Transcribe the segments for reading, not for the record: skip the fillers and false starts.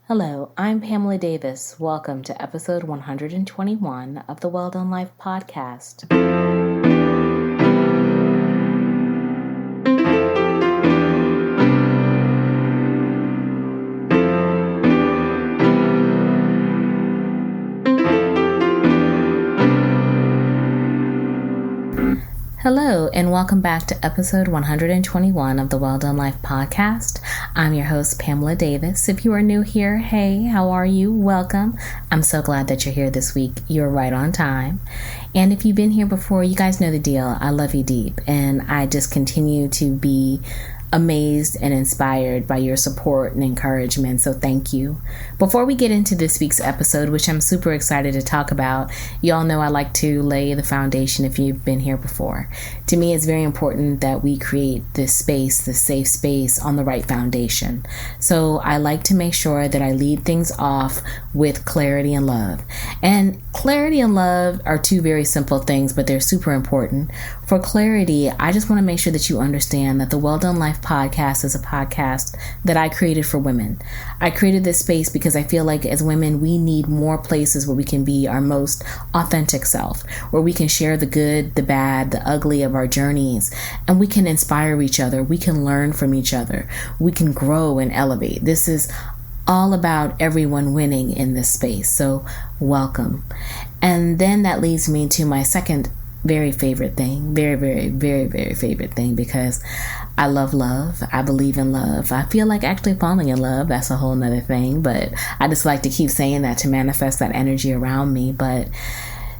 Hello, I'm Pamela Davis. Welcome to episode 121 of the Well Done Life podcast. Hello, and welcome back to episode 121 of the Well Done Life podcast. I'm your host, Pamela Davis. If you are new here, hey, how are you? Welcome. I'm so glad that you're here this week. You're right on time. And if you've been here before, you guys know the deal. I love you deep, and I just continue to be amazed and inspired by your support and encouragement, so thank you. Before we get into this week's episode, which I'm super excited to talk about, y'all know I like to lay the foundation if you've been here before. To me, it's very important that we create this space, this safe space, on the right foundation. So I like to make sure that I lead things off with clarity and love. And clarity and love are two very simple things, but they're super important. For clarity, I just want to make sure that you understand that the Well Done Life podcast is a podcast that I created for women. I created this space because I feel like as women, we need more places where we can be our most authentic self, where we can share the good, the bad, the ugly of our journeys, and we can inspire each other. We can learn from each other. We can grow and elevate. This is all about everyone winning in this space. So welcome. And then that leads me to my second very favorite thing, very favorite thing, because I love love. I believe in love. I feel like actually falling in love. That's a whole nother thing, but I just like to keep saying that to manifest that energy around me. But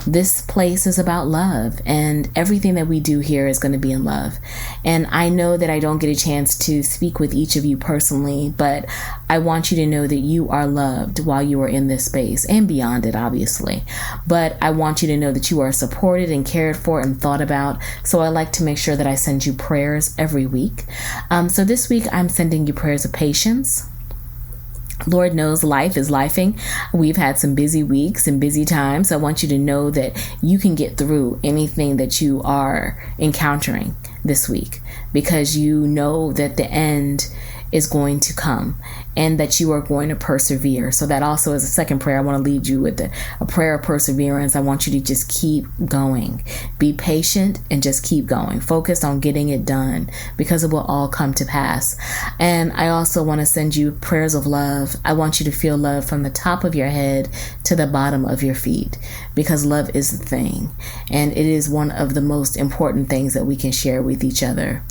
this place is about love, and everything that we do here is going to be in love. And I know that I don't get a chance to speak with each of you personally, but I want you to know that you are loved while you are in this space and beyond it, obviously. But I want you to know that you are supported and cared for and thought about. So I like to make sure that I send you prayers every week. So this week I'm sending you prayers of patience. Lord knows life is lifing. We've had some busy weeks and busy times. I want you to know that you can get through anything that you are encountering this week, because you know that the end is going to come and that you are going to persevere. So that also is a second prayer. I want to lead you with a prayer of perseverance. I want you to just keep going. Be patient and just keep going. Focus on getting it done, because it will all come to pass. And I also want to send you prayers of love. I want you to feel love from the top of your head to the bottom of your feet, because love is the thing. And it is one of the most important things that we can share with each other.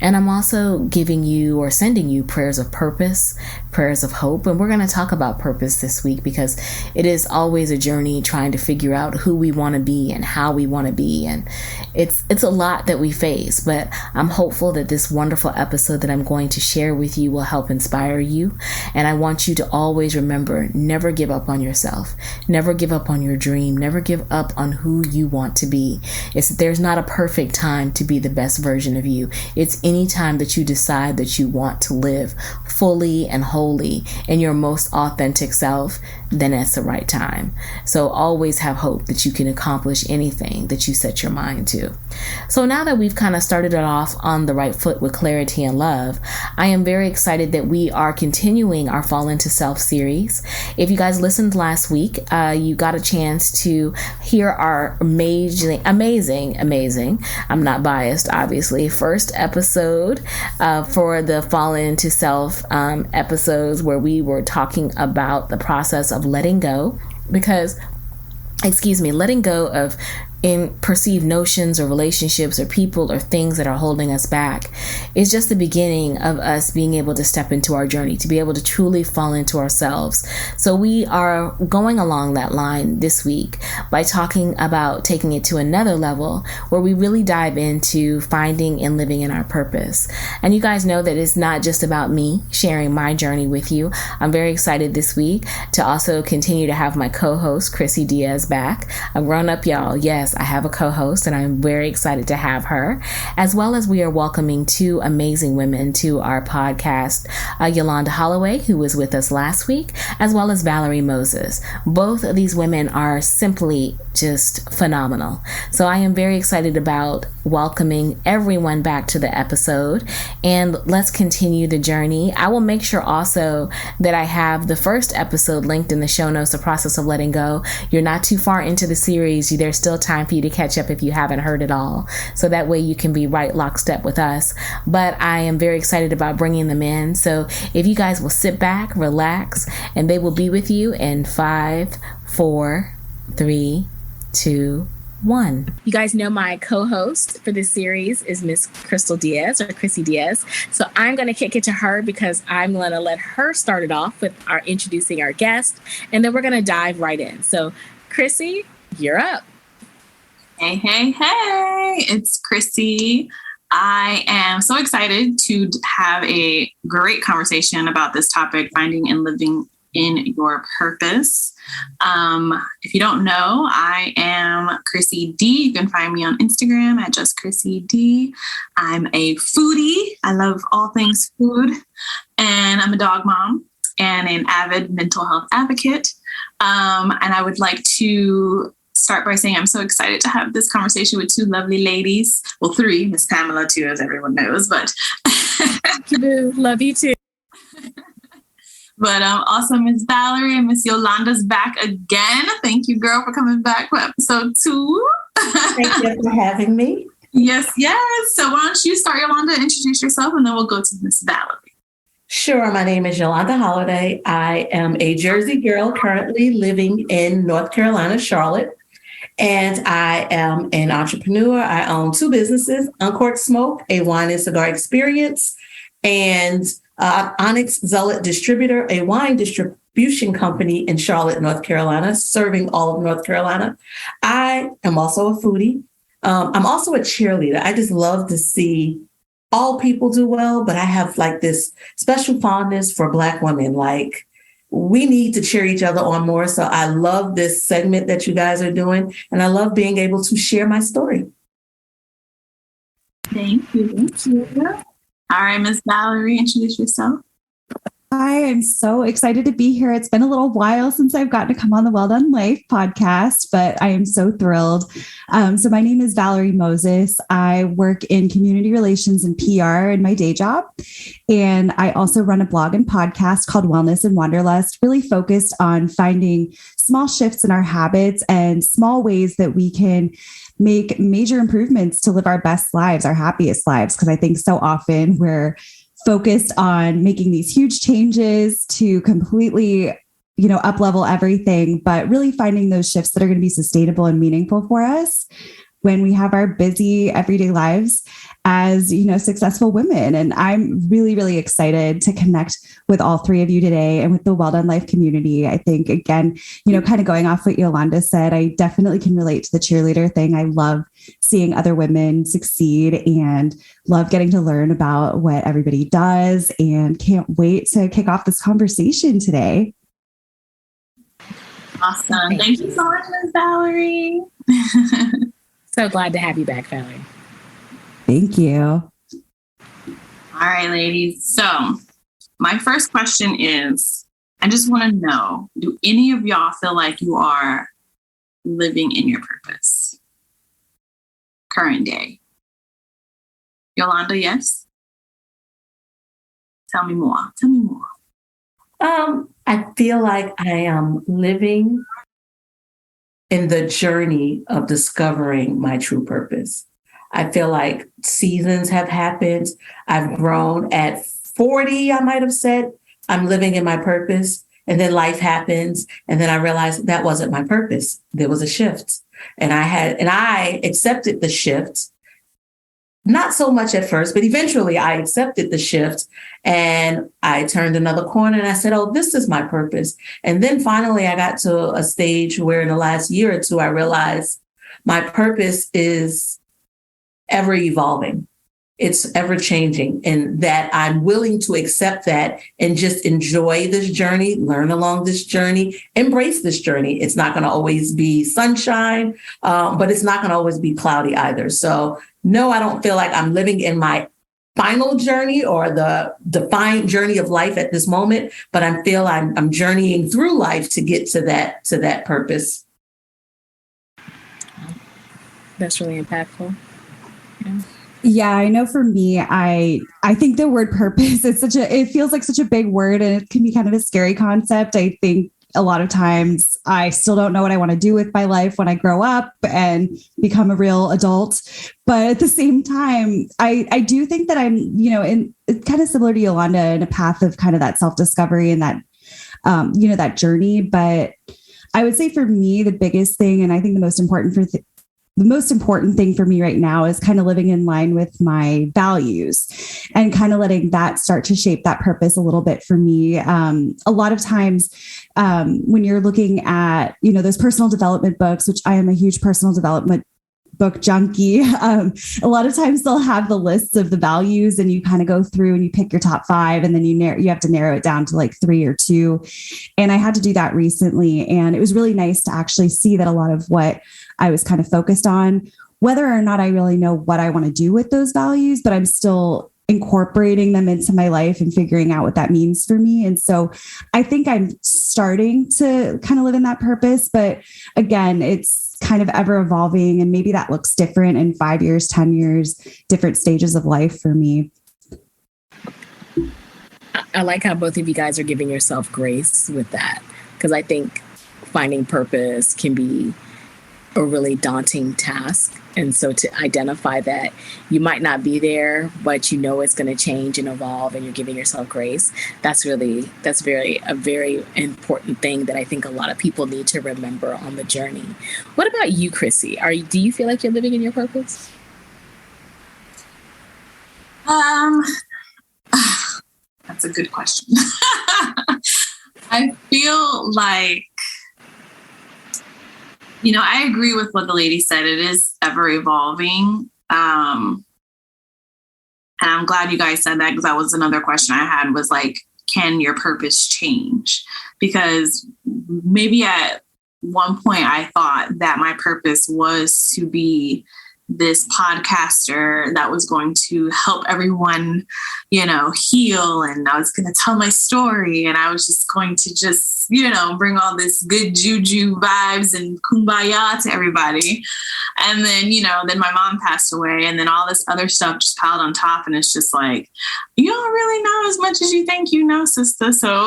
And I'm also giving you or sending you prayers of purpose, prayers of hope. And we're going to talk about purpose this week, because it is always a journey trying to figure out who we want to be and how we want to be. And it's a lot that we face, but I'm hopeful that this wonderful episode that I'm going to share with you will help inspire you. And I want you to always remember, never give up on yourself. Never give up on your dream. Never give up on who you want to be. There's not a perfect time to be the best version of you. It's any time that you decide that you want to live fully and wholly in your most authentic self, then it's the right time. So always have hope that you can accomplish anything that you set your mind to. So now that we've kind of started it off on the right foot with clarity and love, I am very excited that we are continuing our Fall Into Self series. If you guys listened last week, you got a chance to hear our amazing, I'm not biased, obviously, first episode for the Fall Into Self episodes, where we were talking about the process of letting go, letting go of perceived notions or relationships or people or things that are holding us back is just the beginning of us being able to step into our journey, to be able to truly fall into ourselves. So we are going along that line this week by talking about taking it to another level, where we really dive into finding and living in our purpose. And you guys know that it's not just about me sharing my journey with you. I'm very excited this week to also continue to have my co-host Crissy Diaz back. I'm grown up, y'all. Yes, I have a co-host, and I'm very excited to have her, as well as we are welcoming two amazing women to our podcast, Yolanda Holliday, who was with us last week, as well as Valerie Moses. Both of these women are simply just phenomenal. So I am very excited about welcoming everyone back to the episode, and let's continue the journey. I will make sure also that I have the first episode linked in the show notes, The Process of Letting Go. You're not too far into the series. There's still time for you to catch up if you haven't heard it all. So that way you can be right lockstep with us. But I am very excited about bringing them in. So if you guys will sit back, relax, and they will be with you in 5, 4, 3, 2, 1. You guys know my co-host for this series is Miss Diaz, or Crissy Diaz. So I'm going to kick it to her because I'm going to let her start it off with our introducing our guest, and then we're going to dive right in. So Crissy, you're up. Hey, it's Crissy. I am so excited to have a great conversation about this topic, finding and living in your purpose. If you don't know, I am Crissy D. You can find me on Instagram at just Crissy D. I'm a foodie. I love all things food. And I'm a dog mom and an avid mental health advocate. And I would like to start by saying I'm so excited to have this conversation with two lovely ladies. Well, three, Miss Pamela too, as everyone knows, but love you too. But also Miss Valerie and Miss Yolanda's back again. Thank you, girl, for coming back for episode 2. Thank you for having me. Yes. So why don't you start, Yolanda, introduce yourself, and then we'll go to Miss Valerie. Sure. My name is Yolanda Holliday. I am a Jersey girl currently living in North Carolina, Charlotte. And I am an entrepreneur. I own 2 businesses, Uncorked Smoke, a wine and cigar experience, and Onyx Zealot Distributor, a wine distribution company in Charlotte, North Carolina, serving all of North Carolina. I am also a foodie. I'm also a cheerleader. I just love to see all people do well, but I have like this special fondness for Black women. Like, we need to cheer each other on more. So I love this segment that you guys are doing, and I love being able to share my story. Thank you. All right, Miss Valerie, introduce yourself. I am so excited to be here. It's been a little while since I've gotten to come on the Well Done Life podcast, but I am so thrilled. So my name is Valerie Moses. I work in community relations and PR in my day job. And I also run a blog and podcast called Wellness and Wanderlust, really focused on finding small shifts in our habits and small ways that we can make major improvements to live our best lives, our happiest lives. Because I think so often we're focused on making these huge changes to completely, up level everything, but really finding those shifts that are going to be sustainable and meaningful for us when we have our busy everyday lives as, successful women. And I'm really, really excited to connect with all 3 of you today and with the Well Done Life community. I think, again, kind of going off what Yolanda said, I definitely can relate to the cheerleader thing. I love seeing other women succeed and love getting to learn about what everybody does, and can't wait to kick off this conversation today. Awesome. Thank you so much, Ms. Valerie. So glad to have you back, Valerie. Thank you. All right, ladies. So my first question is, I just want to know, do any of y'all feel like you are living in your purpose? Current day. Yolanda, yes? Tell me more. I feel like I am living in the journey of discovering my true purpose. I feel like seasons have happened. I've grown at 40, I might have said, I'm living in my purpose. And then life happens. And then I realized that wasn't my purpose. There was a shift. And I accepted the shift. Not so much at first, but eventually I accepted the shift, and I turned another corner and I said, oh, this is my purpose. And then finally I got to a stage where in the last year or 2, I realized my purpose is ever evolving. It's ever changing, and that I'm willing to accept that and just enjoy this journey, learn along this journey, embrace this journey. It's not going to always be sunshine, but it's not going to always be cloudy either. So no, I don't feel like I'm living in my final journey or the defined journey of life at this moment, but I'm journeying through life to get to that purpose. That's really impactful. Yeah, I know for me, I think the word purpose is it feels like such a big word, and it can be kind of a scary concept. I think a lot of times I still don't know what I want to do with my life when I grow up and become a real adult. But at the same time, I do think that I'm, in kind of similar to Yolanda, in a path of kind of that self-discovery and that, that journey. But I would say for me, the biggest thing, and I think the most important thing for me right now is kind of living in line with my values and kind of letting that start to shape that purpose a little bit for me. A lot of times when you're looking at, those personal development books, which I am a huge personal development book junkie, a lot of times they'll have the lists of the values, and you kind of go through and you pick your top 5, and then you have to narrow it down to like 3 or 2. And I had to do that recently. And it was really nice to actually see that a lot of what I was kind of focused on, whether or not I really know what I want to do with those values, but I'm still incorporating them into my life and figuring out what that means for me. And so I think I'm starting to kind of live in that purpose. But again, it's kind of ever evolving, and maybe that looks different in 5 years, 10 years, different stages of life for me. I like how both of you guys are giving yourself grace with that, because I think finding purpose can be a really daunting task. And so to identify that you might not be there, but it's going to change and evolve, and you're giving yourself grace. That's a very important thing that I think a lot of people need to remember on the journey. What about you, Crissy? Do you feel like you're living in your purpose? That's a good question. I feel like, I agree with what the lady said. It is ever evolving. And I'm glad you guys said that, because that was another question I had, was like, can your purpose change? Because maybe at one point I thought that my purpose was to be this podcaster that was going to help everyone, heal. And I was going to tell my story, and I was just going to bring all this good juju vibes and kumbaya to everybody. And then, then my mom passed away, and then all this other stuff just piled on top. And it's just like, you don't really know as much as you think you know, sister. So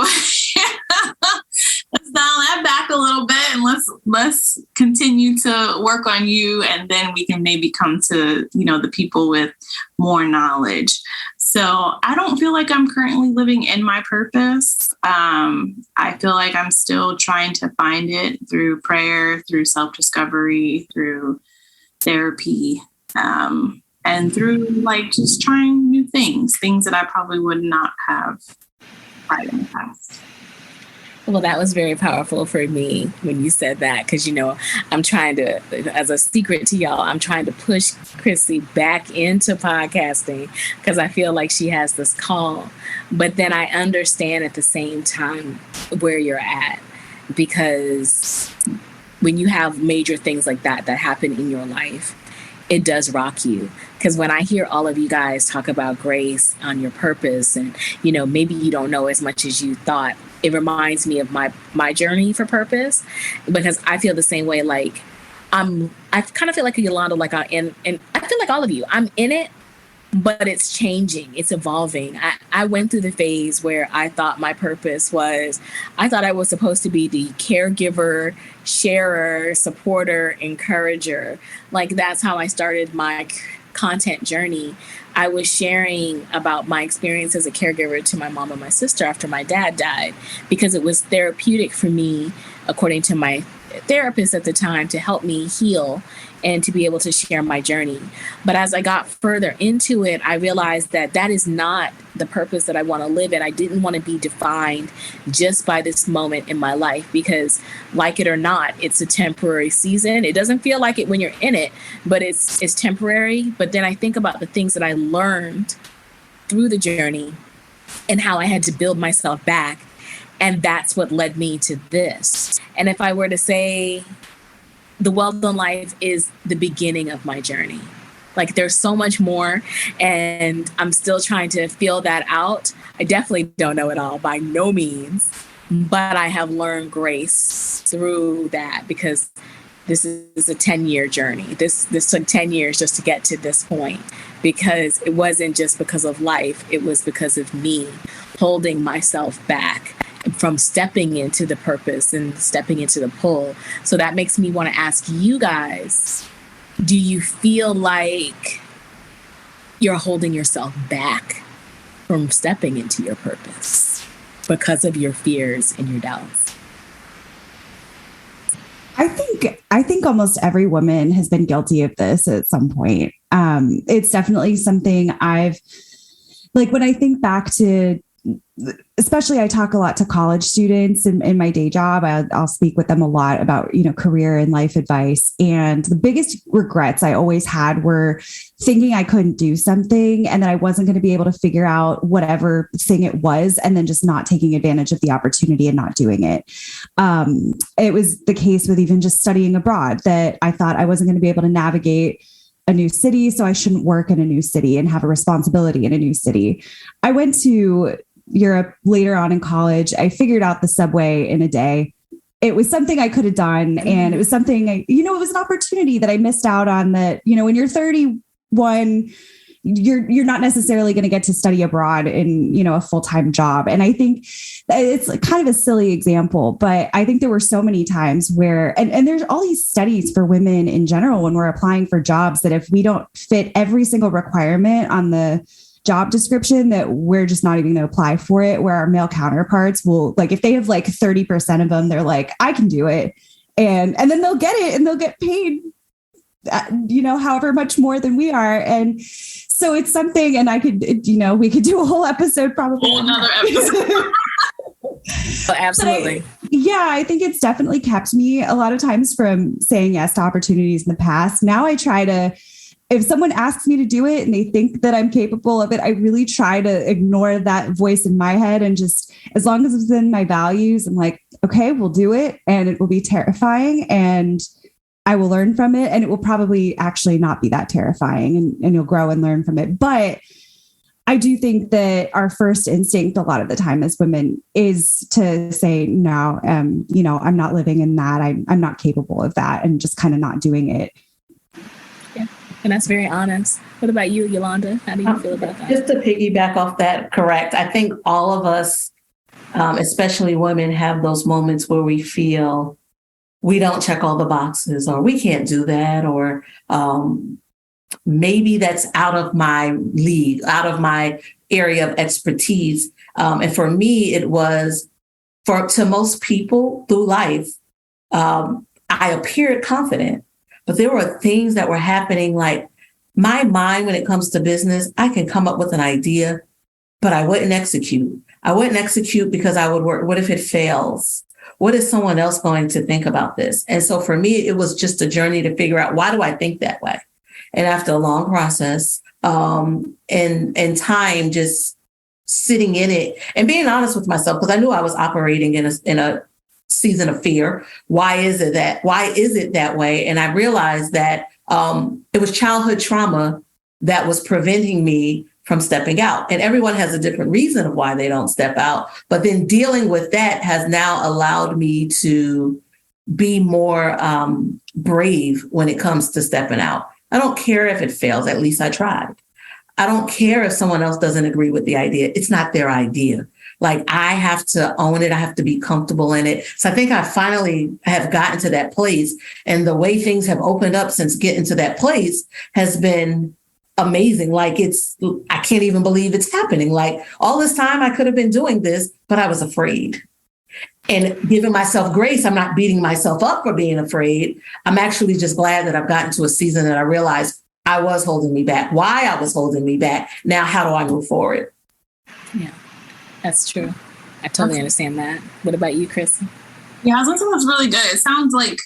let's dial that back a little bit, and let's continue to work on you, and then we can maybe come to the people with more knowledge. So I don't feel like I'm currently living in my purpose. I feel like I'm still trying to find it through prayer, through self-discovery, through therapy, and through like just trying new things that I probably would not have tried in the past. Well, that was very powerful for me when you said that, because, I'm trying to, as a secret to y'all, I'm trying to push Crissy back into podcasting, because I feel like she has this call. But then I understand at the same time where you're at, because when you have major things like that happen in your life, it does rock you. Because when I hear all of you guys talk about grace on your purpose, and, maybe you don't know as much as you thought, it reminds me of my journey for purpose, because I feel the same way. Like I kind of feel like Yolanda, and I feel like all of you, I'm in it, but it's changing. It's evolving. I went through the phase where I thought my purpose was, I thought I was supposed to be the caregiver, sharer, supporter, encourager. Like that's how I started my content journey. I was sharing about my experience as a caregiver to my mom and my sister after my dad died, because it was therapeutic for me, according to my therapist at the time, to help me heal and to be able to share my journey. But as I got further into it, I realized that is not the purpose that I want to live in. I didn't want to be defined just by this moment in my life, because like it or not, it's a temporary season. It doesn't feel like it when you're in it, but it's temporary. But then I think about the things that I learned through the journey and how I had to build myself back. And that's what led me to this. And if I were to say, the Well Done Life is the beginning of my journey. Like there's so much more, and I'm still trying to feel that out. I definitely don't know it all by no means, but I have learned grace through that, because this is a 10-year journey. This took 10 years just to get to this point, because it wasn't just because of life. It was because of me holding myself back from stepping into the purpose and stepping into the pull. So that makes me want to ask you guys, do you feel like you're holding yourself back from stepping into your purpose because of your fears and your doubts? I think almost every woman has been guilty of this at some point. It's definitely something when I think back to, especially I talk a lot to college students in my day job. I'll speak with them a lot about, career and life advice. And the biggest regrets I always had were thinking I couldn't do something and that I wasn't going to be able to figure out whatever thing it was, and then just not taking advantage of the opportunity and not doing it. It was the case with even just studying abroad, that I thought I wasn't going to be able to navigate a new city, so I shouldn't work in a new city and have a responsibility in a new city. I went to Europe later on in college. I figured out the subway in a day. It was something I could have done. And it was something, it was an opportunity that I missed out on, that, when you're 31, you're not necessarily going to get to study abroad in, a full-time job. And I think it's kind of a silly example, but I think there were so many times where, and there's all these studies for women in general, when we're applying for jobs, that if we don't fit every single requirement on the job description, that we're just not even going to apply for it, where our male counterparts will, if they have 30% of them, they're like, I can do it. And then they'll get it and they'll get paid, however much more than we are. And so it's something, and I could, we could do a whole episode probably. Another episode. Absolutely. I think it's definitely kept me a lot of times from saying yes to opportunities in the past. Now I try to, if someone asks me to do it and they think that I'm capable of it, I really try to ignore that voice in my head, and just, as long as it's in my values, I'm like, okay, we'll do it. And it will be terrifying, and I will learn from it. And it will probably actually not be that terrifying, and you'll grow and learn from it. But I do think that our first instinct a lot of the time as women is to say, no, I'm not living in that. I'm not capable of that, and just kind of not doing it. And that's very honest. What about you, Yolanda? How do you feel about that? Just to piggyback off that, correct. I think all of us, especially women, have those moments where we feel we don't check all the boxes, or we can't do that, or maybe that's out of my league, out of my area of expertise. And for me, it was, to most people through life, I appeared confident. But there were things that were happening, like my mind, when it comes to business, I can come up with an idea, but I wouldn't execute. I wouldn't execute because I would work. What if it fails? What is someone else going to think about this? And so for me, it was just a journey to figure out, why do I think that way? And after a long process and time, just sitting in it and being honest with myself, because I knew I was operating in a season of fear. Why is it that way? And I realized that it was childhood trauma that was preventing me from stepping out. And everyone has a different reason of why they don't step out. But then dealing with that has now allowed me to be more brave when it comes to stepping out. I don't care if it fails. At least I tried. I don't care if someone else doesn't agree with the idea. It's not their idea. I have to own it. I have to be comfortable in it. So I think I finally have gotten to that place. And the way things have opened up since getting to that place has been amazing. I can't even believe it's happening. All this time I could have been doing this, but I was afraid. And giving myself grace, I'm not beating myself up for being afraid. I'm actually just glad that I've gotten to a season that I realized I was holding me back, why I was holding me back. Now, how do I move forward? Yeah. That's true. I totally understand that. What about you, Crissy? Yeah, I was going to say that's really good. It sounds like,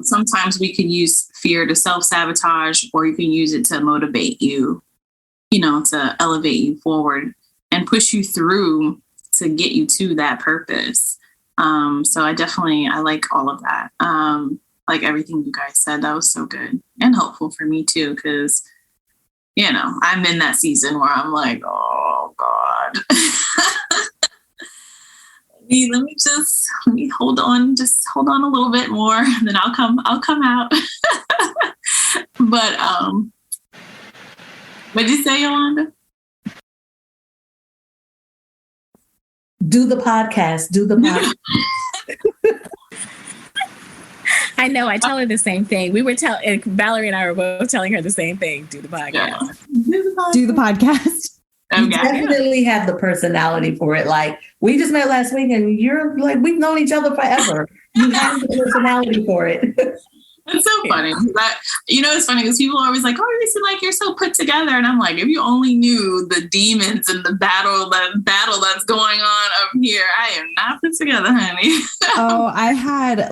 sometimes we can use fear to self-sabotage, or you can use it to motivate you, to elevate you forward and push you through to get you to that purpose. So I like all of that. Like everything you guys said, that was so good and helpful for me too, because I'm in that season where I'm like, oh God, let me hold on a little bit more, and then I'll come out. But what'd you say, Yolanda? Do the podcast. I know. I tell her the same thing. Valerie and I were both telling her the same thing. Do the podcast. Yeah. Do the podcast. You definitely have the personality for it. Like, we just met last week and you're like, we've known each other forever. You have the personality for it. It's so funny. It's funny because people are always like, oh, you seem like you're so put together. And I'm like, if you only knew the demons and the battle that's going on up here, I am not put together, honey. Oh, I had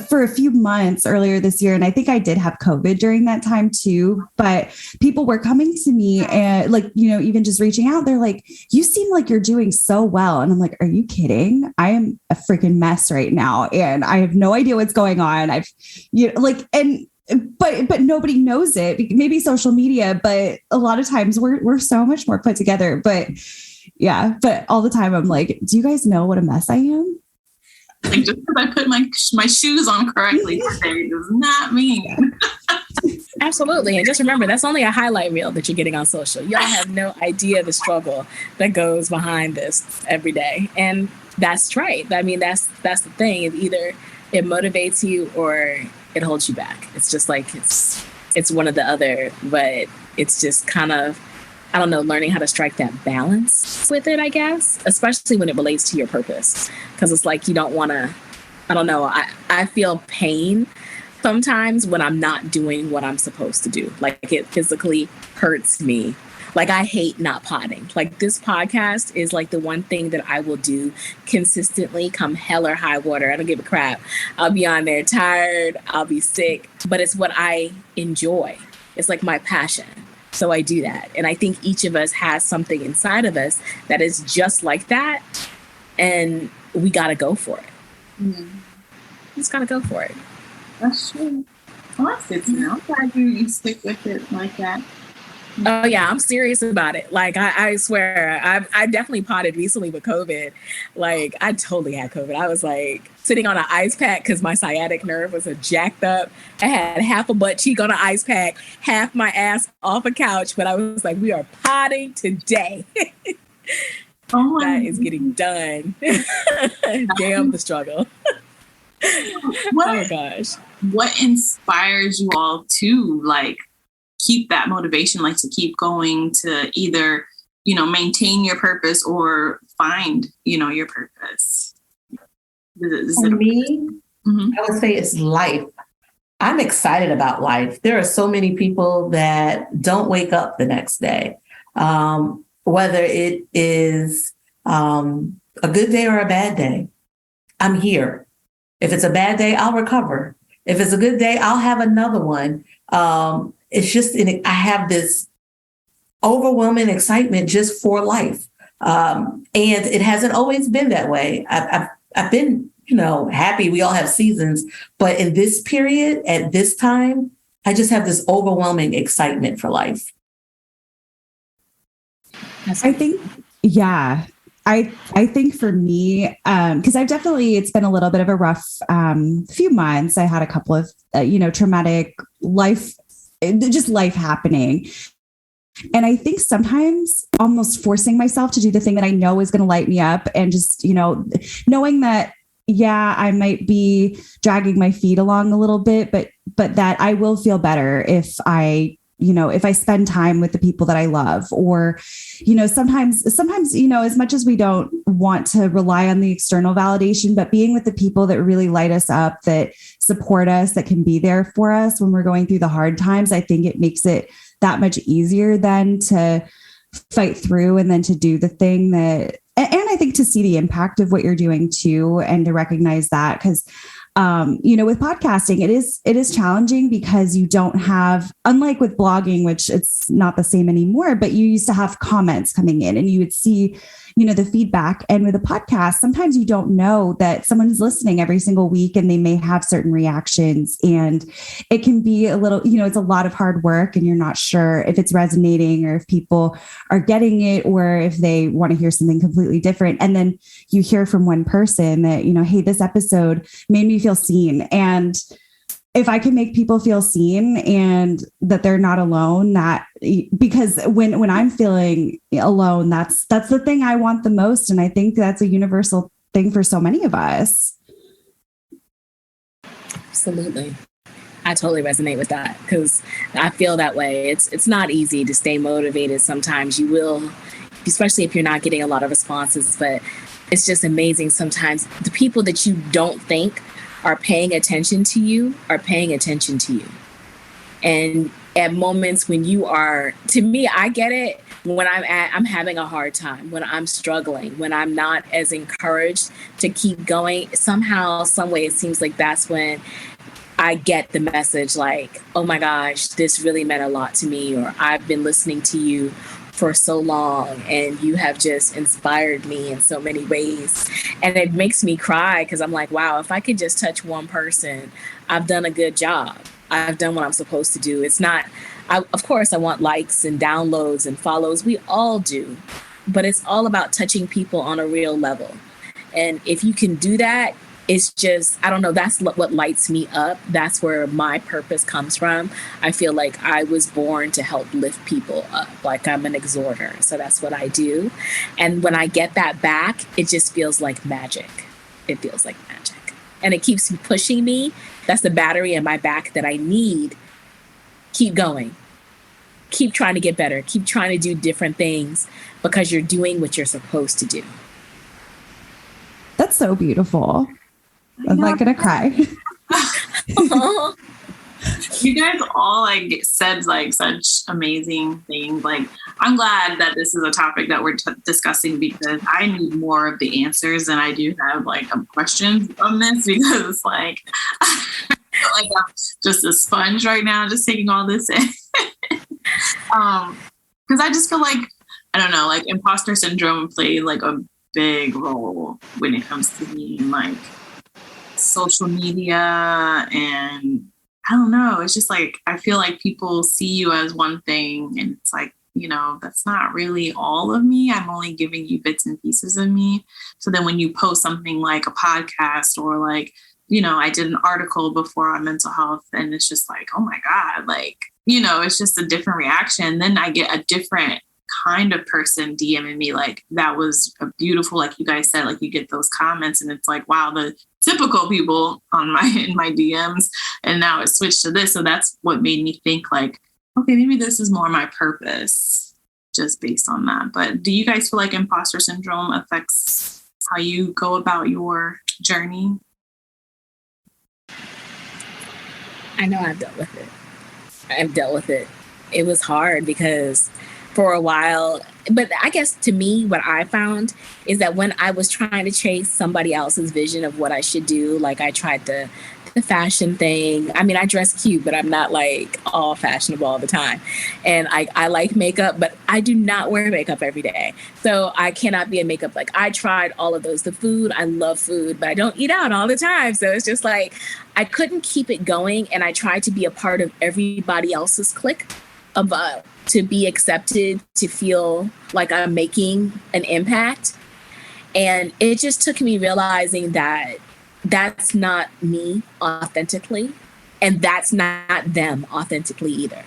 for a few months earlier this year, and I think I did have COVID during that time too, but people were coming to me and even just reaching out, they're like, you seem like you're doing so well. And I'm like, are you kidding? I am a freaking mess right now. And I have no idea what's going on. But nobody knows it. Maybe social media, but a lot of times we're so much more put together. But yeah, but all the time I'm like, do you guys know what a mess I am? Like, just because I put my shoes on correctly today does not mean. Absolutely. And just remember, that's only a highlight reel that you're getting on social. Y'all have no idea the struggle that goes behind this every day. And that's right. I mean, that's the thing. Either it motivates you or it holds you back. It's just like it's one or the other, but it's just kind of, I don't know, learning how to strike that balance with it, I guess, especially when it relates to your purpose. Because it's like you don't want to, I don't know, I feel pain sometimes when I'm not doing what I'm supposed to do. Like, it physically hurts me. Like, I hate not potting. Like, this podcast is like the one thing that I will do consistently, come hell or high water. I don't give a crap. I'll be on there tired. I'll be sick. But it's what I enjoy. It's like my passion. So I do that. And I think each of us has something inside of us that is just like that. And we got to go for it. Mm-hmm. Just got to go for it. That's true. Well, that's good to know. I'm glad you stick with it like that. Oh yeah, I'm serious about it. Like, I swear, I definitely potted recently with COVID. Like, I totally had COVID. I was like sitting on an ice pack because my sciatic nerve was jacked up. I had half a butt cheek on an ice pack, half my ass off a couch. But I was like, we are potting today. That is getting done. Damn the struggle. Oh my gosh. What inspires you all to keep that motivation, to keep going, to either, maintain your purpose or find, your purpose? For me, I would say it's life. I'm excited about life. There are so many people that don't wake up the next day. Whether it is a good day or a bad day, I'm here. If it's a bad day, I'll recover. If it's a good day, I'll have another one. It's just, I have this overwhelming excitement just for life. And it hasn't always been that way. I've been, happy. We all have seasons, but in this period, at this time, I just have this overwhelming excitement for life. I think, yeah. I think for me, because it's been a little bit of a rough few months. I had a couple of, traumatic life happening. And I think sometimes almost forcing myself to do the thing that I know is going to light me up, and just, knowing that, yeah, I might be dragging my feet along a little bit, but that I will feel better if I spend time with the people that I love, or, sometimes, as much as we don't want to rely on the external validation, but being with the people that really light us up, that support us, that can be there for us when we're going through the hard times, I think it makes it that much easier then to fight through, and then to do the thing that, and I think to see the impact of what you're doing too, and to recognize that, because with podcasting, it is challenging because you don't have, unlike with blogging, which it's not the same anymore, but you used to have comments coming in, and you would see, the feedback. And with a podcast, sometimes you don't know that someone's listening every single week and they may have certain reactions, and it can be a little, it's a lot of hard work, and you're not sure if it's resonating or if people are getting it or if they want to hear something completely different. And then you hear from one person that, hey, this episode made me feel seen. And if I can make people feel seen and that they're not alone, because when I'm feeling alone, that's the thing I want the most. And I think that's a universal thing for so many of us. Absolutely. I totally resonate with that, because I feel that way. It's not easy to stay motivated. Sometimes you will, especially if you're not getting a lot of responses, but it's just amazing. Sometimes the people that you don't think are paying attention to you are paying attention to you. And at moments when you are, to me, I get it when I'm having a hard time, when I'm struggling, when I'm not as encouraged to keep going. Somehow, some way, it seems like that's when I get the message like, oh my gosh, this really meant a lot to me, or I've been listening to you for so long and you have just inspired me in so many ways. And it makes me cry, because I'm like, wow, if I could just touch one person, I've done a good job. I've done what I'm supposed to do. It's not, of course, I want likes and downloads and follows. We all do. But it's all about touching people on a real level. And if you can do that, it's just, I don't know, that's what lights me up. That's where my purpose comes from. I feel like I was born to help lift people up. Like I'm an exhorter. So that's what I do. And when I get that back, it just feels like magic. It feels like magic. And it keeps pushing me. That's the battery in my back that I need. Keep going. Keep trying to get better. Keep trying to do different things, because you're doing what you're supposed to do. That's so beautiful. I'm not gonna cry. You guys all said such amazing things. I'm glad that this is a topic that we're discussing, because I need more of the answers than I do have questions on this, because it's I feel like I'm just a sponge right now, just taking all this in. Because I just feel I don't know, imposter syndrome played a big role when it comes to me and social media, and I don't know, it's just I feel like people see you as one thing, and it's that's not really all of me. I'm only giving you bits and pieces of me. So then when you post something like a podcast, or I did an article before on mental health, and it's just oh my God, it's just a different reaction. Then I get a different kind of person DMing me that was a beautiful, you guys said, you get those comments, and it's wow, the typical people in my DMs, and now it switched to this. So that's what made me think okay, maybe this is more my purpose, just based on that. But do you guys feel like imposter syndrome affects how you go about your journey? I know I've dealt with it. It was hard, because for a while, but I guess to me, what I found is that when I was trying to chase somebody else's vision of what I should do, I tried the fashion thing. I mean, I dress cute, but I'm not all fashionable all the time. And I like makeup, but I do not wear makeup every day. So I cannot be in makeup. I tried all of those. The food, I love food, but I don't eat out all the time. So it's just I couldn't keep it going. And I tried to be a part of everybody else's clique, to be accepted, to feel like I'm making an impact. And it just took me realizing that that's not me authentically, and that's not them authentically either.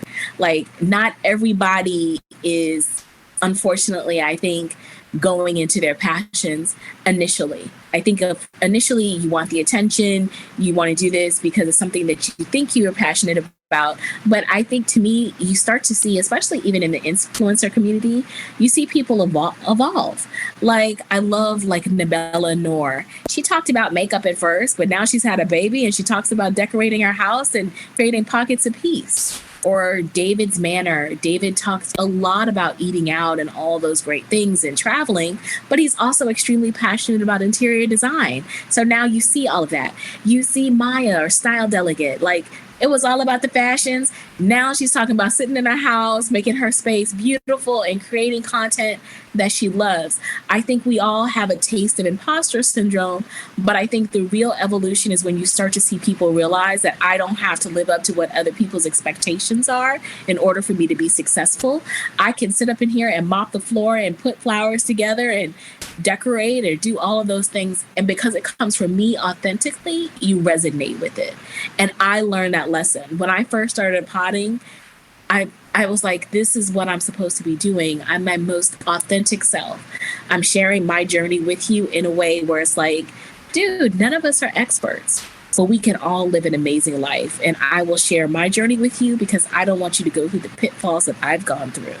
Not everybody is, unfortunately, I think, going into their passions initially. I think initially you want the attention, you want to do this because it's something that you think you are passionate about. But I think, to me, you start to see, especially even in the influencer community, you see people evolve. I love Nabella Noor. She talked about makeup at first, but now she's had a baby and she talks about decorating her house and creating pockets of peace. Or David's Manor. David talks a lot about eating out and all those great things and traveling, but he's also extremely passionate about interior design. So now you see all of that. You see Maya, or Style Delegate. It was all about the fashions. Now she's talking about sitting in her house, making her space beautiful and creating content that she loves. I think we all have a taste of imposter syndrome, but I think the real evolution is when you start to see people realize that I don't have to live up to what other people's expectations are in order for me to be successful. I can sit up in here and mop the floor and put flowers together and decorate or do all of those things. And because it comes from me authentically, you resonate with it. And I learned that lesson. When I first started potting, I was like, this is what I'm supposed to be doing. I'm my most authentic self. I'm sharing my journey with you in a way where it's like, dude, none of us are experts, but we can all live an amazing life. And I will share my journey with you because I don't want you to go through the pitfalls that I've gone through.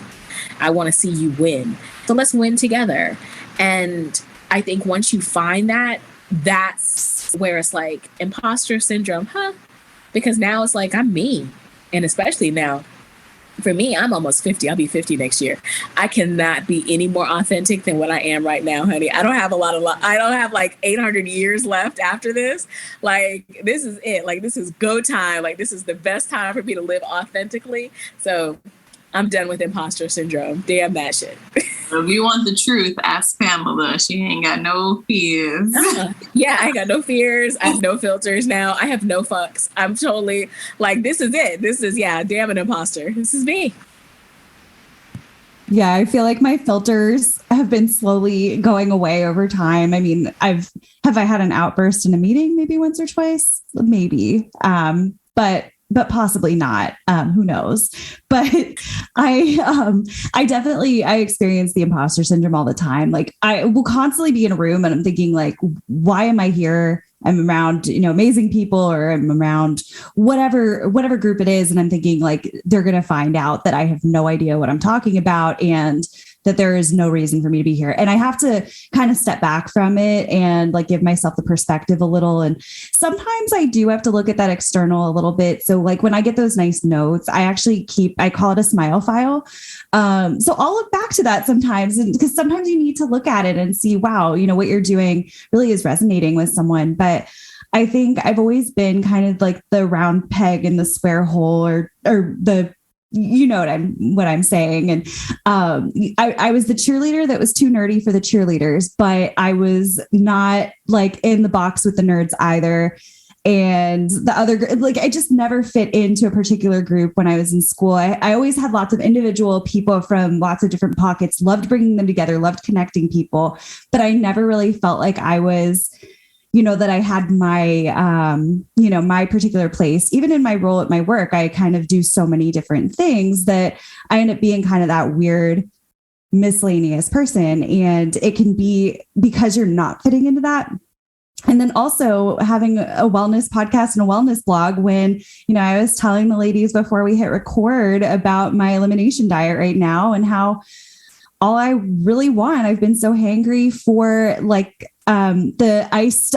I want to see you win. So let's win together. And I think once you find that, that's where it's like imposter syndrome, because now it's like, I'm me. And especially now, for me, I'm almost 50. I'll be 50 next year. I cannot be any more authentic than what I am right now, honey. I don't have I don't have like 800 years left after this. Like, this is it. Like, this is go time. Like, this is the best time for me to live authentically. So I'm done with imposter syndrome. Damn that shit. If you want the truth, ask Pamela. She ain't got no fears. Yeah, I ain't got no fears. I have no filters now. I have no fucks. I'm totally like, this is it. This is, damn an imposter. This is me. Yeah, I feel like my filters have been slowly going away over time. I mean, have I had an outburst in a meeting maybe once or twice? Maybe. But possibly not. Who knows? But I definitely experience the imposter syndrome all the time. Like, I will constantly be in a room and I'm thinking like, why am I here? I'm around, amazing people, or I'm around whatever group it is. And I'm thinking like, they're going to find out that I have no idea what I'm talking about and that there is no reason for me to be here. And I have to kind of step back from it and like give myself the perspective a little. And sometimes I do have to look at that external a little bit. So like when I get those nice notes, I call it a smile file. So I'll look back to that sometimes, and because sometimes you need to look at it and see, wow, what you're doing really is resonating with someone. But I think I've always been kind of like the round peg in the square hole, or the, what I'm saying. And I was the cheerleader that was too nerdy for the cheerleaders, but I was not like in the box with the nerds either. And the other, like, I just never fit into a particular group when I was in school. I always had lots of individual people from lots of different pockets, loved bringing them together, loved connecting people, but I never really felt like I was, that I had my, my particular place. Even in my role at my work, I kind of do so many different things that I end up being kind of that weird, miscellaneous person. And it can be because you're not fitting into that. And then also having a wellness podcast and a wellness blog when, I was telling the ladies before we hit record about my elimination diet right now and how all I really want, I've been so hangry for like the iced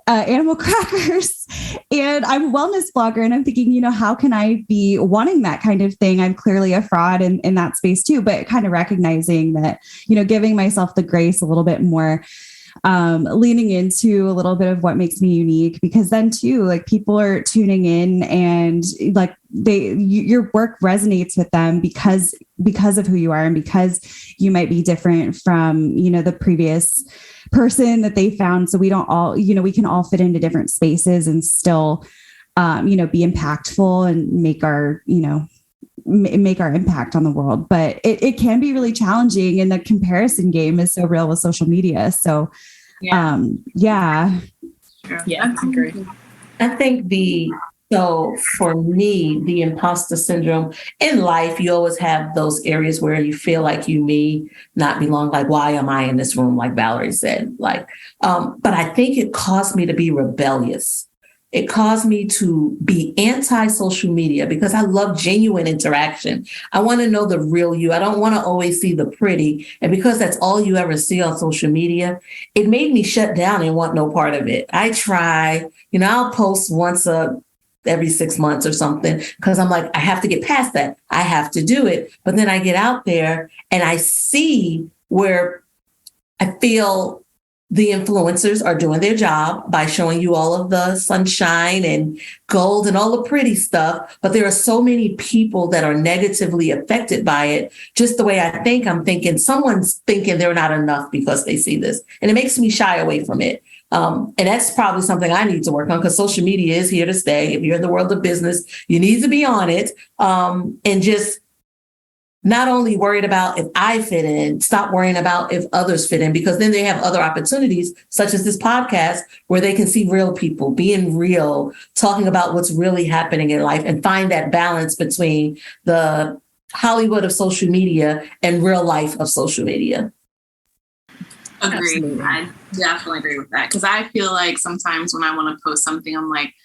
animal crackers, and I'm a wellness blogger and I'm thinking, how can I be wanting that kind of thing? I'm clearly a fraud in that space too, but kind of recognizing that, giving myself the grace a little bit more, leaning into a little bit of what makes me unique, because then too, like people are tuning in and like your work resonates with them because of who you are and because you might be different from, the previous person that they found. So we don't all, we can all fit into different spaces and still, be impactful and make our impact on the world. But it can be really challenging, and the comparison game is so real with social media. So, I agree. I think so for me, the imposter syndrome in life, you always have those areas where you feel like you may not belong. Like, why am I in this room? Like Valerie said, but I think it caused me to be rebellious. It caused me to be anti-social media because I love genuine interaction. I want to know the real you. I don't want to always see the pretty. And because that's all you ever see on social media, it made me shut down and want no part of it. I try, I'll post once every 6 months or something, because I'm like, I have to get past that. I have to do it. But then I get out there and I see where I feel the influencers are doing their job by showing you all of the sunshine and gold and all the pretty stuff. But there are so many people that are negatively affected by it. Just the way I'm thinking someone's thinking they're not enough because they see this. And it makes me shy away from it. And that's probably something I need to work on, because social media is here to stay. If you're in the world of business, you need to be on it, and just not only worried about if I fit in, stop worrying about if others fit in, because then they have other opportunities, such as this podcast, where they can see real people being real, talking about what's really happening in life, and find that balance between the Hollywood of social media and real life of social media. Agreed. I definitely agree with that, because I feel like sometimes when I want to post something, I'm like,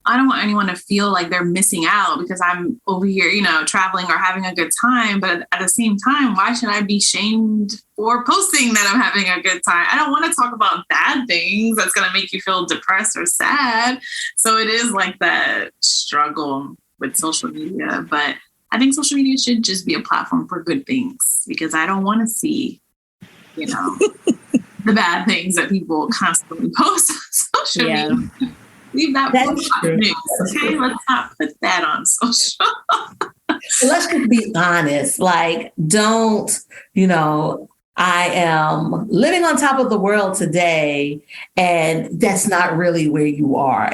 I don't want anyone to feel like they're missing out because I'm over here, traveling or having a good time. But at the same time, why should I be shamed for posting that I'm having a good time? I don't want to talk about bad things that's going to make you feel depressed or sad. So it is like that struggle with social media. But I think social media should just be a platform for good things, because I don't want to see, the bad things that people constantly post on social media. Leave that for news, okay? Let's not put that on social. Let's just be honest. Like, don't, I am living on top of the world today, and that's not really where you are.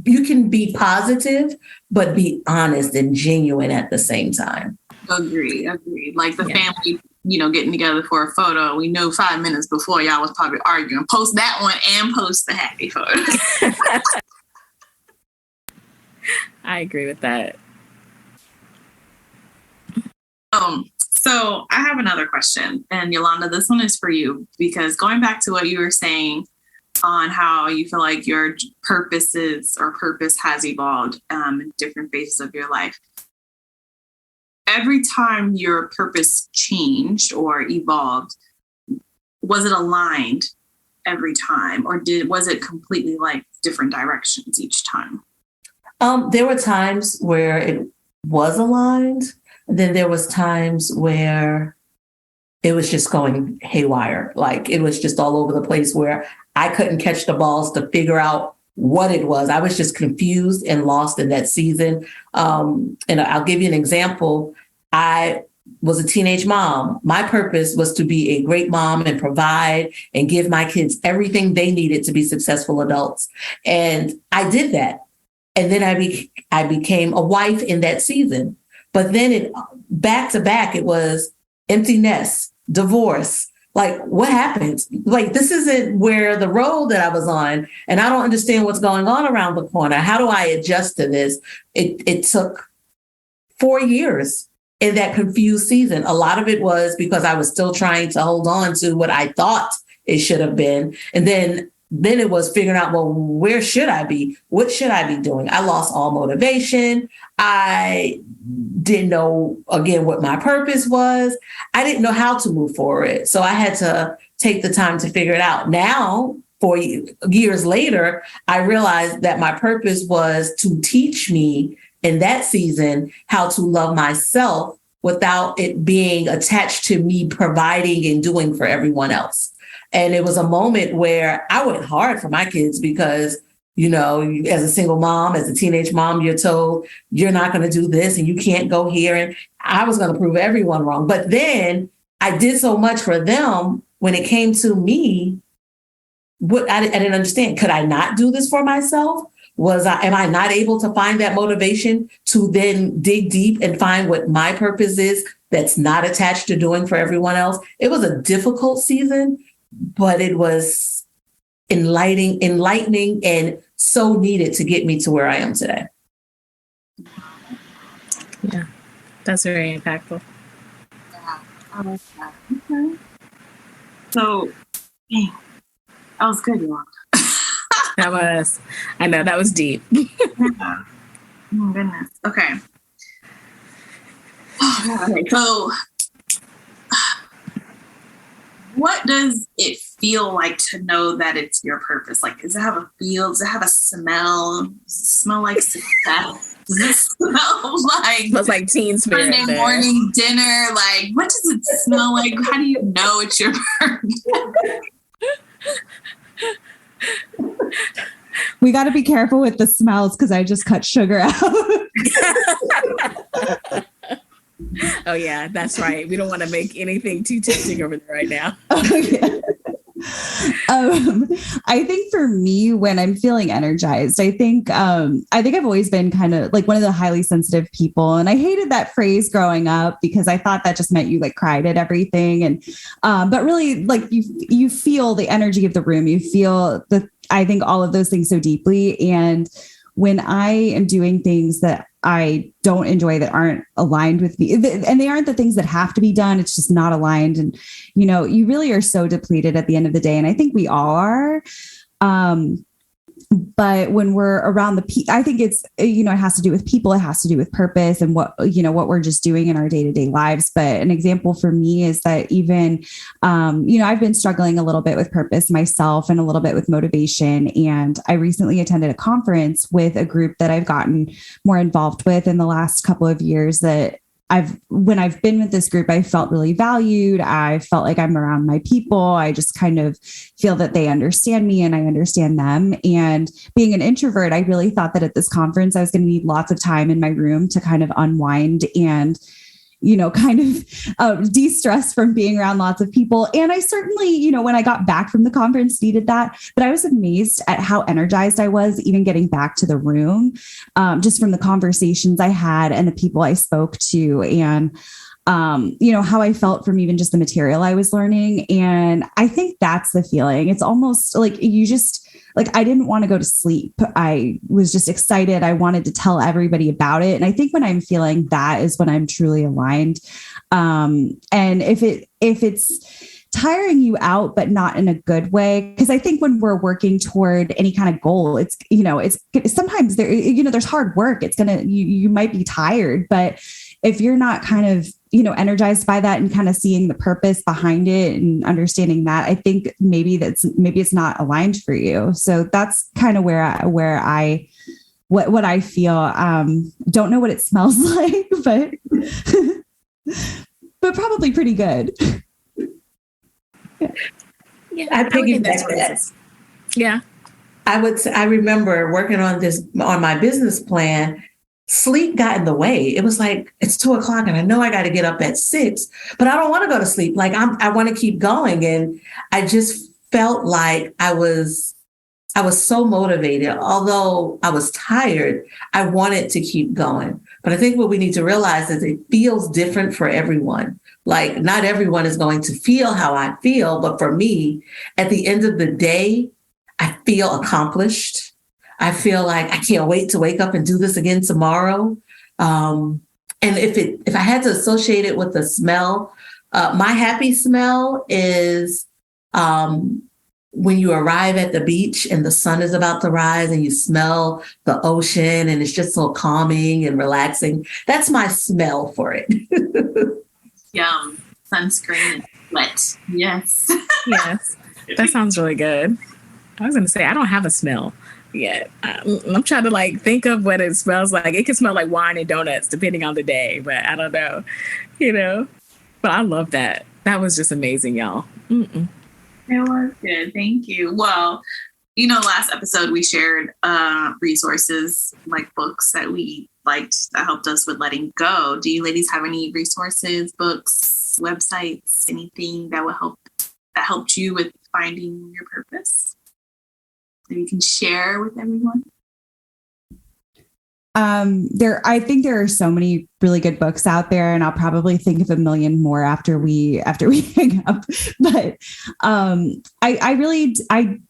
You can be positive, but be honest and genuine at the same time. Agreed. Like the family, getting together for a photo. We knew 5 minutes before y'all was probably arguing. Post that one and post the happy photo. I agree with that. So I have another question, and Yolanda, this one is for you, because going back to what you were saying on how you feel like your purpose has evolved in different phases of your life. Every time your purpose changed or evolved, was it aligned every time, or was it completely like different directions each time? There were times where it was aligned. Then there was times where it was just going haywire. Like it was just all over the place, where I couldn't catch the balls to figure out what it was. I was just confused and lost in that season. And I'll give you an example. I was a teenage mom. My purpose was to be a great mom and provide and give my kids everything they needed to be successful adults. And I did that. And then I became a wife in that season. But then back to back, it was empty nest, divorce. Like, what happened? Like, this isn't where the road that I was on, and I don't understand what's going on around the corner. How do I adjust to this? It took 4 years in that confused season. A lot of it was because I was still trying to hold on to what I thought it should have been. And then it was figuring out, well, where should I be? What should I be doing? I lost all motivation. I didn't know, again, what my purpose was. I didn't know how to move forward. So I had to take the time to figure it out. Now, 4 years later, I realized that my purpose was to teach me in that season how to love myself without it being attached to me providing and doing for everyone else. And it was a moment where I went hard for my kids because, as a single mom, as a teenage mom, you're told you're not going to do this and you can't go here. And I was going to prove everyone wrong. But then I did so much for them. When it came to me, I didn't understand. Could I not do this for myself? Am I not able to find that motivation to then dig deep and find what my purpose is that's not attached to doing for everyone else? It was a difficult season, but it was enlightening and so needed to get me to where I am today. Yeah, that's very impactful. Yeah, I like that. Okay. So, that was good, Yolanda. I know, that was deep. Yeah. Oh, my goodness. Okay. Okay, so what does it feel like to know that it's your purpose? Like, does it have a feel? Does it have a smell? Does it smell like success? Does it smell like... Smells like teen spirit. Sunday morning dinner? Like, what does it smell like? How do you know it's your purpose? We got to be careful with the smells because I just cut sugar out. Oh, yeah, that's right. We don't want to make anything too tempting over there right now. Oh, yeah. I think for me, when I'm feeling energized, I think I've always been kind of like one of the highly sensitive people. And I hated that phrase growing up because I thought that just meant you like cried at everything. And but really, like you feel the energy of the room. You feel I think all of those things so deeply. And when I am doing things that I don't enjoy, that aren't aligned with me, and they aren't the things that have to be done, it's just not aligned. And, you really are so depleted at the end of the day. And I think we all are. But when we're around I think it's, it has to do with people, it has to do with purpose and what we're just doing in our day-to-day lives. But an example for me is that even, I've been struggling a little bit with purpose myself and a little bit with motivation. And I recently attended a conference with a group that I've gotten more involved with in the last couple of years that when I've been with this group, I felt really valued. I felt like I'm around my people. I just kind of feel that they understand me and I understand them. And being an introvert, I really thought that at this conference, I was going to need lots of time in my room to kind of unwind and, kind of de-stress from being around lots of people. And I certainly, when I got back from the conference, needed that. But I was amazed at how energized I was even getting back to the room, just from the conversations I had and the people I spoke to and, how I felt from even just the material I was learning. And I think that's the feeling. It's almost like I didn't want to go to sleep. I was just excited. I wanted to tell everybody about it. And I think when I'm feeling that is when I'm truly aligned. And if it's tiring you out, but not in a good way, because I think when we're working toward any kind of goal, it's sometimes there's hard work. You might be tired, but if you're not kind of, energized by that and kind of seeing the purpose behind it and understanding that, I think maybe it's not aligned for you. So that's kind of what I feel. Don't know what it smells like, but probably pretty good. Yeah, I piggyback that. Yeah. I remember working on my business plan. Sleep got in the way. It was like, it's 2:00 and I know I got to get up at 6, but I don't want to go to sleep. Like I want to keep going. And I just felt like I was so motivated. Although I was tired, I wanted to keep going. But I think what we need to realize is it feels different for everyone. Like not everyone is going to feel how I feel. But for me, at the end of the day, I feel accomplished. I feel like I can't wait to wake up and do this again tomorrow. And if I had to associate it with the smell, my happy smell is when you arrive at the beach and the sun is about to rise and you smell the ocean and it's just so calming and relaxing. That's my smell for it. Yum. Sunscreen and sweat. Yes. Yes. That sounds really good. I was going to say, I don't have a smell yet. I'm trying to think of what it smells like. It can smell like wine and donuts depending on the day, but I don't know, but I love that. That was just amazing, y'all. It was good. Thank you. Well, last episode we shared resources like books that we liked that helped us with letting go. Do you ladies have any resources, books, websites, anything that helped you with finding your purpose that you can share with everyone? I think there are so many really good books out there, and I'll probably think of a million more after we hang up. But I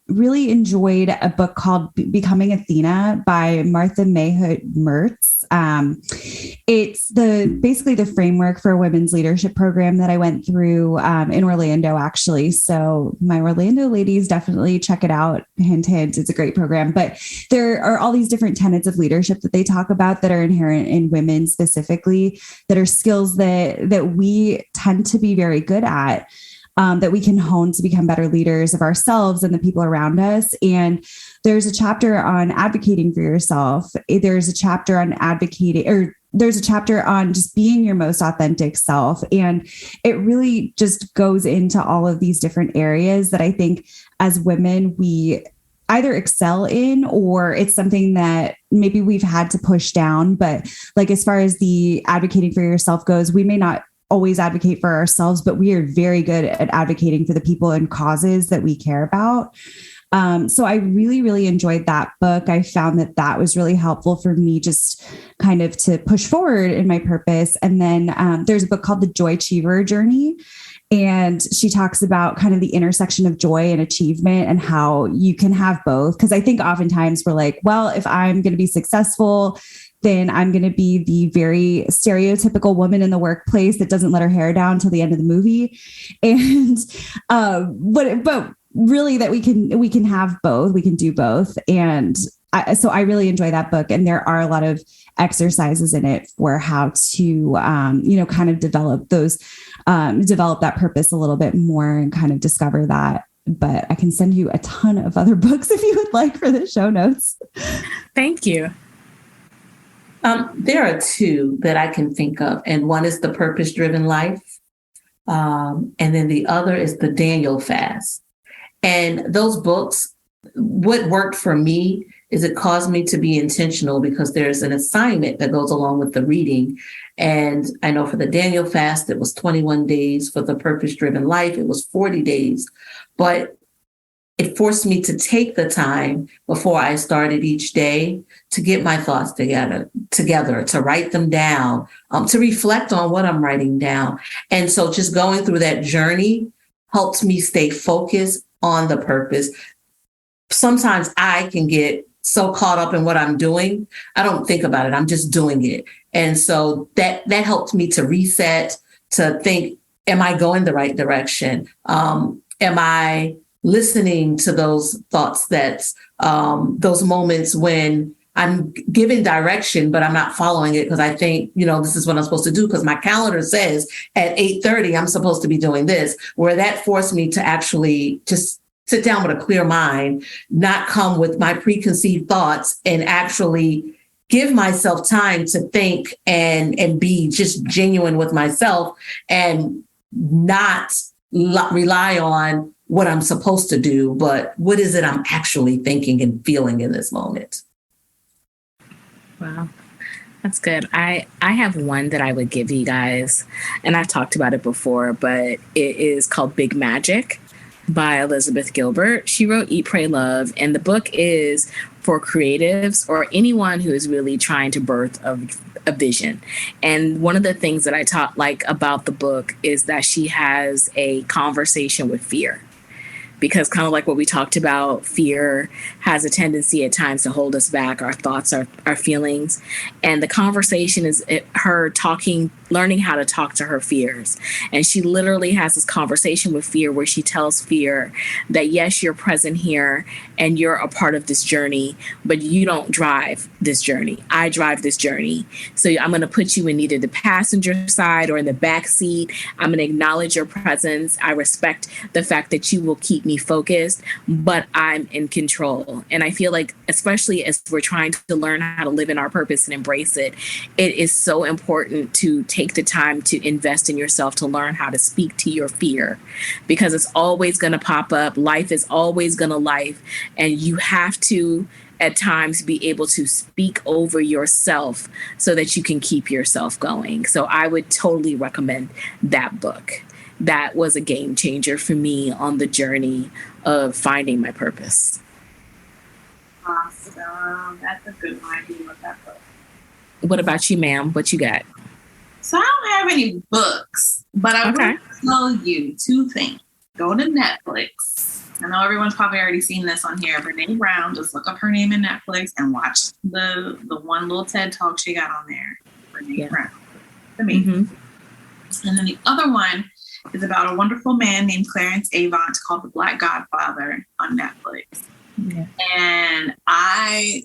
really enjoyed a book called Becoming Athena by Martha Mayhood Mertz. It's basically the framework for a women's leadership program that I went through in Orlando, actually. So my Orlando ladies, definitely check it out. Hint, hint. It's a great program. But there are all these different tenets of leadership that they talk about that are inherent in women specifically, that are skills that we tend to be very good at. That we can hone to become better leaders of ourselves and the people around us. And there's a chapter on advocating for yourself. There's a chapter on advocating or there's a chapter on just being your most authentic self. And it really just goes into all of these different areas that I think as women, we either excel in, or it's something that maybe we've had to push down. But like, as far as the advocating for yourself goes, we may not always advocate for ourselves, but we are very good at advocating for the people and causes that we care about. So I really, really enjoyed that book. I found that was really helpful for me just kind of to push forward in my purpose. And then there's a book called The Joy Achiever Journey. And she talks about kind of the intersection of joy and achievement and how you can have both. Because I think oftentimes we're like, well, if I'm going to be successful, then I'm going to be the very stereotypical woman in the workplace that doesn't let her hair down until the end of the movie. And but really that we can have both, we can do both. And so I really enjoy that book. And there are a lot of exercises in it for how to, kind of develop that purpose a little bit more and kind of discover that. But I can send you a ton of other books if you would like for the show notes. Thank you. There are two that I can think of, and one is The Purpose-Driven Life. And then the other is the Daniel Fast. And those books, what worked for me is it caused me to be intentional because there's an assignment that goes along with the reading. And I know for the Daniel Fast, it was 21 days. For the Purpose-Driven Life, it was 40 days. But it forced me to take the time before I started each day to get my thoughts together, to write them down, to reflect on what I'm writing down. And so just going through that journey helped me stay focused on the purpose. Sometimes I can get so caught up in what I'm doing, I don't think about it. I'm just doing it. And so that helped me to reset, to think, am I going the right direction? Am I listening to those thoughts, those moments when I'm given direction, but I'm not following it because I think, this is what I'm supposed to do because my calendar says at 8:30, I'm supposed to be doing this, where that forced me to actually just sit down with a clear mind, not come with my preconceived thoughts, and actually give myself time to think and be just genuine with myself and not rely on what I'm supposed to do, but what is it I'm actually thinking and feeling in this moment. Wow. That's good. I have one that I would give you guys, and I've talked about it before, but it is called Big Magic by Elizabeth Gilbert. She wrote Eat, Pray, Love, and the book is for creatives or anyone who is really trying to birth a vision. And one of the things that I like about the book is that she has a conversation with fear. Because kind of like what we talked about, fear has a tendency at times to hold us back, our thoughts, our feelings. And the conversation is her learning how to talk to her fears. And she literally has this conversation with fear where she tells fear that, yes, you're present here and you're a part of this journey, but you don't drive this journey. I drive this journey. So I'm going to put you in either the passenger side or in the back seat. I'm going to acknowledge your presence. I respect the fact that you will keep me focused, but I'm in control. And I feel like, especially as we're trying to learn how to live in our purpose and embrace it, it is so important to take the time to invest in yourself, to learn how to speak to your fear, because it's always going to pop up. Life is always going to life. And you have to, at times, be able to speak over yourself so that you can keep yourself going. So I would totally recommend that book. That was a game changer for me on the journey of finding my purpose. Awesome. That's a good one. I do love that book. What about you, ma'am? What you got? So I don't have any books, but I will tell you two things. Go to Netflix. I know everyone's probably already seen this on here. Brene Brown, just look up her name in Netflix and watch the one little TED Talk she got on there. Brene Brown. Amazing. Mm-hmm. And then the other one is about a wonderful man named Clarence Avant called The Black Godfather on Netflix. Yeah. And I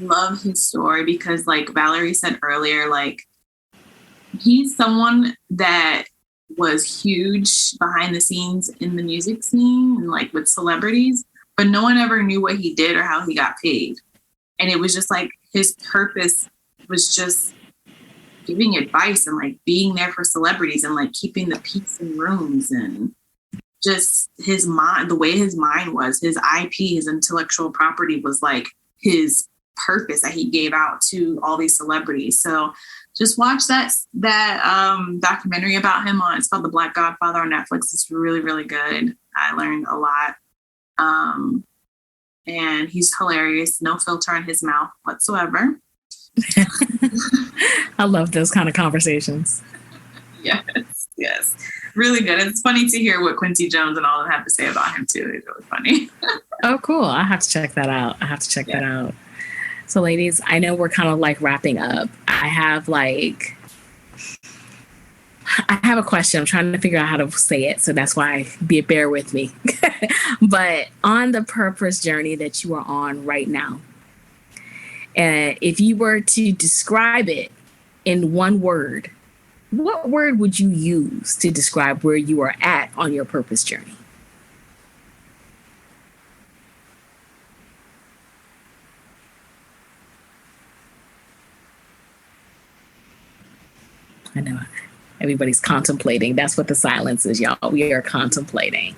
love his story because, like Valerie said earlier, like he's someone that was huge behind the scenes in the music scene and like with celebrities, but no one ever knew what he did or how he got paid. And it was just like his purpose was just giving advice and like being there for celebrities and like keeping the peace in rooms, and just his mind, the way his mind was, his IP, his intellectual property was like his purpose that he gave out to all these celebrities. So just watch that documentary about him it's called The Black Godfather on Netflix. It's really, really good. I learned a lot. And he's hilarious. No filter in his mouth whatsoever. I love those kind of conversations. Yes. Really good. It's funny to hear what Quincy Jones and all of them have to say about him too. It's really funny. Oh, cool. I have to check that out. That out. So ladies, I know we're kind of like wrapping up. I have a question. I'm trying to figure out how to say it. So that's why bear with me. But on the purpose journey that you are on right now, if you were to describe it in one word, what word would you use to describe where you are at on your purpose journey? I know everybody's contemplating. That's what the silence is, y'all. We are contemplating.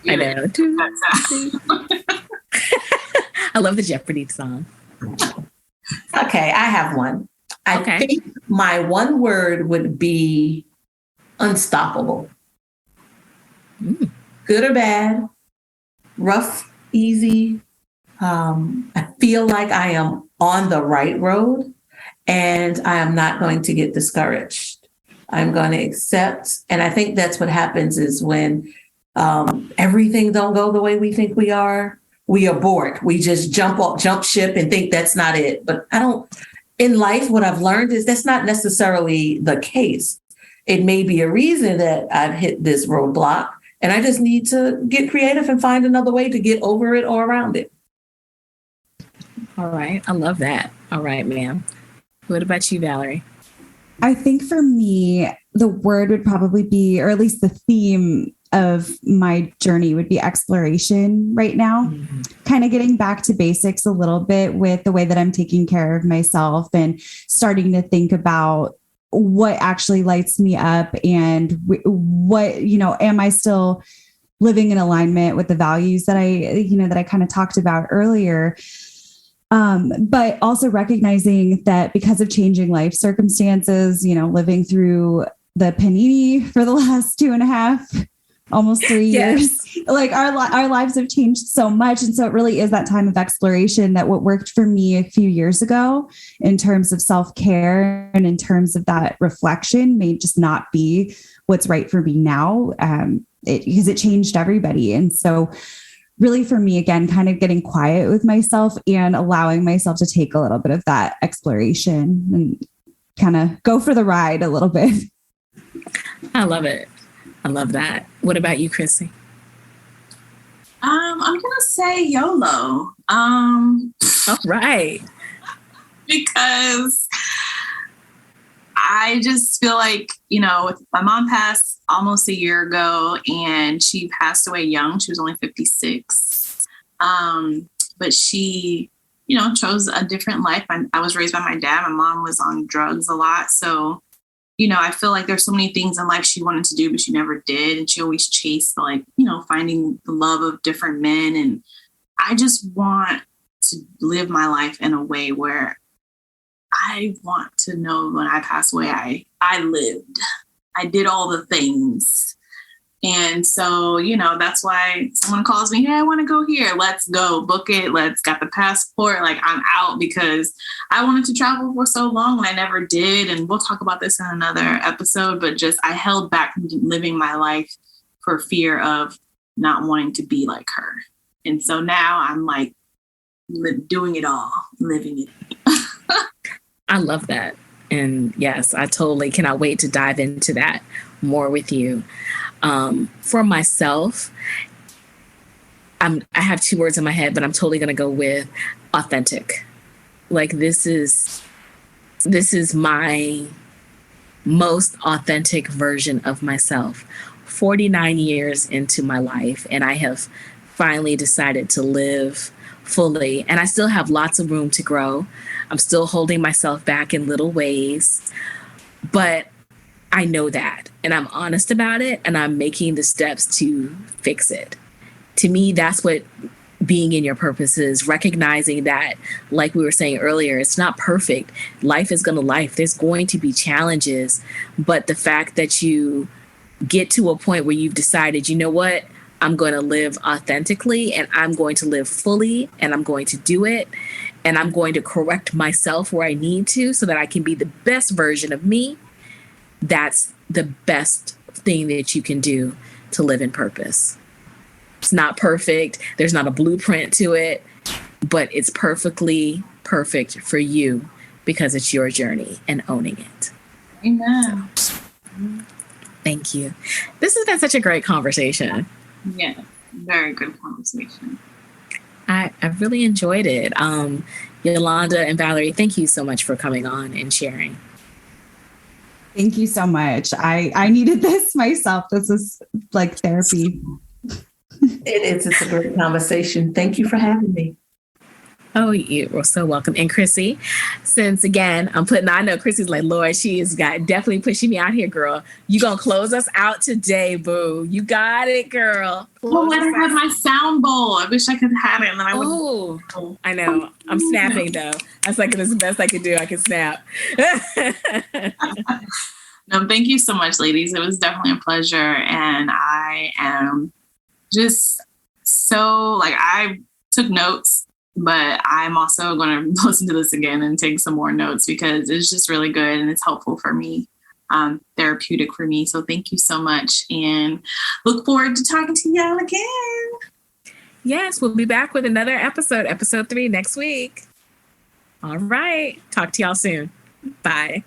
I know. I love the Jeopardy song. Okay, I have one. I think my one word would be unstoppable. Good or bad, rough, easy. I feel like I am on the right road, and I am not going to get discouraged. I'm going to accept. And I think that's what happens is when everything don't go the way we think we are, we abort. We just jump ship and think that's not it. But in life, what I've learned is that's not necessarily the case. It may be a reason that I've hit this roadblock, and I just need to get creative and find another way to get over it or around it. All right. I love that. All right, ma'am. What about you, Valerie? I think for me, the word would probably be, or at least the theme of my journey would be exploration right now. Kind of getting back to basics a little bit with the way that I'm taking care of myself and starting to think about what actually lights me up and what, am I still living in alignment with the values that I kind of talked about earlier. But also recognizing that because of changing life circumstances, living through the panini for the last 2.5, almost 3 years, like our lives have changed so much. And so it really is that time of exploration that what worked for me a few years ago in terms of self-care and in terms of that reflection may just not be what's right for me now, because it changed everybody. And so really for me, again, kind of getting quiet with myself and allowing myself to take a little bit of that exploration and kind of go for the ride a little bit. I love it. I love that. What about you, Crissy? I'm going to say YOLO. All right. Because I just feel like, my mom passed almost a year ago, and she passed away young. She was only 56. But she, chose a different life. I was raised by my dad. My mom was on drugs a lot. So, I feel like there's so many things in life she wanted to do, but she never did. And she always chased, finding the love of different men. And I just want to live my life in a way where I want to know when I pass away, I lived. I did all the things. And so, that's why someone calls me, hey, I want to go here. Let's go, book it. Got the passport. I'm out, because I wanted to travel for so long and I never did. And we'll talk about this in another episode, but just, I held back from living my life for fear of not wanting to be like her. And so now I'm doing it all, living it. I love that. And yes, I totally cannot wait to dive into that more with you. For myself, I have 2 words in my head, but I'm totally going to go with authentic. This is my most authentic version of myself. 49 years into my life, and I have finally decided to live fully, and I still have lots of room to grow. I'm still holding myself back in little ways, but I know that, and I'm honest about it, and I'm making the steps to fix it. To me, that's what being in your purpose is, recognizing that, like we were saying earlier, it's not perfect. Life is going to life. There's going to be challenges, but the fact that you get to a point where you've decided, you know what, I'm going to live authentically, and I'm going to live fully, and I'm going to do it, and I'm going to correct myself where I need to so that I can be the best version of me. That's the best thing that you can do to live in purpose. It's not perfect. There's not a blueprint to it, but it's perfectly perfect for you because it's your journey and owning it. Amen. So, thank you. This has been such a great conversation. Yeah, very good conversation. I really enjoyed it. Yolanda and Valerie, thank you so much for coming on and sharing. Thank you so much. I needed this myself. This is like therapy. It is. It's a great conversation. Thank you for having me. Oh, you were so welcome. And Crissy, since again, I know Crissy's like, Lord, she is definitely pushing me out here, girl. You gonna close us out today, boo. You got it, girl. Oh, I don't have my sound bowl. I wish I could have it, and then I would. Oh, I know. I'm snapping though. I was like, it's the best I could do. I can snap. No, thank you so much, ladies. It was definitely a pleasure, and I am just so I took notes, but I'm also going to listen to this again and take some more notes because it's just really good and it's helpful for me, therapeutic for me. So thank you so much, and look forward to talking to y'all again. Yes, we'll be back with another episode 3 next week. All right. Talk to y'all soon. Bye.